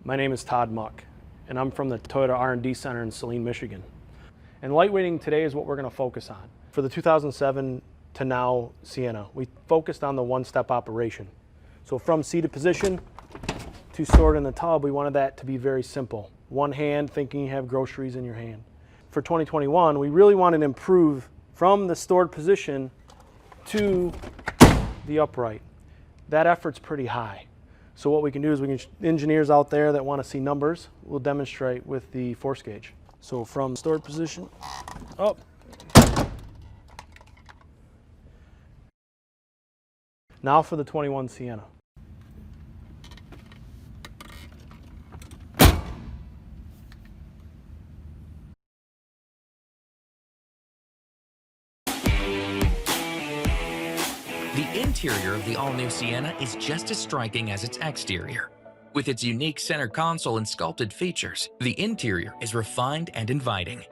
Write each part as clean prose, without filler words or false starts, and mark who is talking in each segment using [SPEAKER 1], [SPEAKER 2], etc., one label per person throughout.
[SPEAKER 1] My name is Todd Muck, and I'm from the Toyota R&D Center in Saline, Michigan. And lightweighting today is what we're going to focus on. For the 2007 to now Sienna, we focused on the one-step operation. So from seated position to stored in the tub, we wanted that to be very simple. One hand, thinking you have groceries in your hand. For 2021, we really wanted to improve from the stored position to the upright. That effort's pretty high. So what we can do is engineers out there that want to see numbers will demonstrate with the force gauge. So from stored position up. Now for the 21 Sienna.
[SPEAKER 2] The interior of the all-new Sienna is just as striking as its exterior. With its unique center console and sculpted features, the interior is refined and inviting.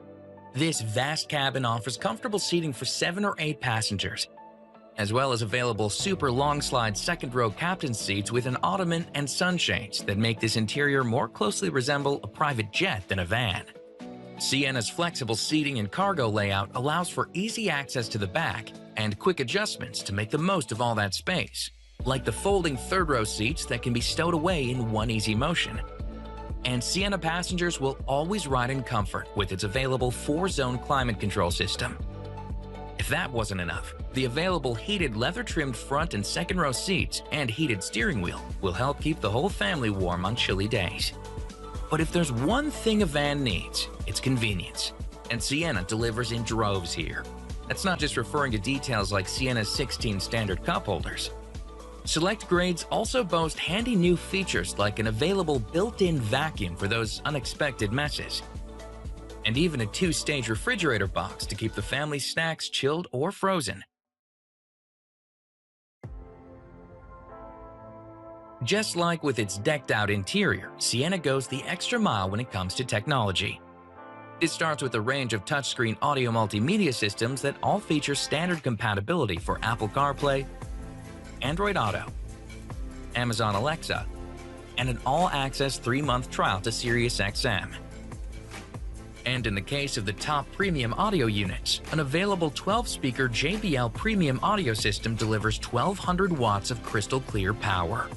[SPEAKER 2] This vast cabin offers comfortable seating for 7 or 8 passengers, as well as available super long slide second-row captain's seats with an ottoman and sunshades that make this interior more closely resemble a private jet than a van. Sienna's flexible seating and cargo layout allows for easy access to the back and quick adjustments to make the most of all that space, like the folding third-row seats that can be stowed away in one easy motion. And Sienna passengers will always ride in comfort with its available 4-zone climate control system. If that wasn't enough, the available heated leather-trimmed front and second-row seats and heated steering wheel will help keep the whole family warm on chilly days. But if there's one thing a van needs, it's convenience, and Sienna delivers in droves here. That's not just referring to details like Sienna's 16 standard cup holders. Select grades also boast handy new features like an available built-in vacuum for those unexpected messes, and even a 2-stage refrigerator box to keep the family's snacks chilled or frozen. Just like with its decked-out interior, Sienna goes the extra mile when it comes to technology. It starts with a range of touchscreen audio multimedia systems that all feature standard compatibility for Apple CarPlay, Android Auto, Amazon Alexa, and an all-access 3-month trial to SiriusXM. And in the case of the top premium audio units, an available 12-speaker JBL premium audio system delivers 1,200 watts of crystal clear power.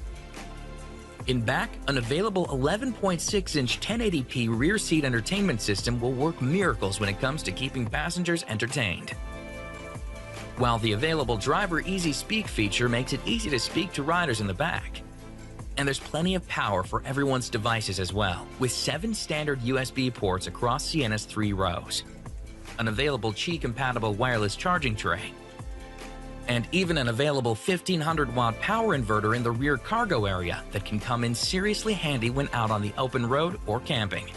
[SPEAKER 2] In back, an available 11.6-inch 1080p rear seat entertainment system will work miracles when it comes to keeping passengers entertained. While the available Driver Easy Speak feature makes it easy to speak to riders in the back. And there's plenty of power for everyone's devices as well, with 7 standard USB ports across Sienna's 3 rows, an available Qi-compatible wireless charging tray, and even an available 1,500-watt power inverter in the rear cargo area that can come in seriously handy when out on the open road or camping.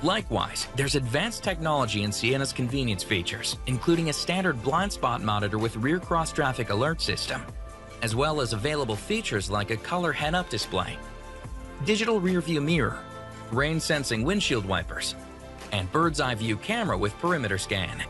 [SPEAKER 2] Likewise, there's advanced technology in Sienna's convenience features, including a standard blind spot monitor with rear cross-traffic alert system, as well as available features like a color head-up display, digital rear-view mirror, rain-sensing windshield wipers, and bird's-eye view camera with perimeter scan.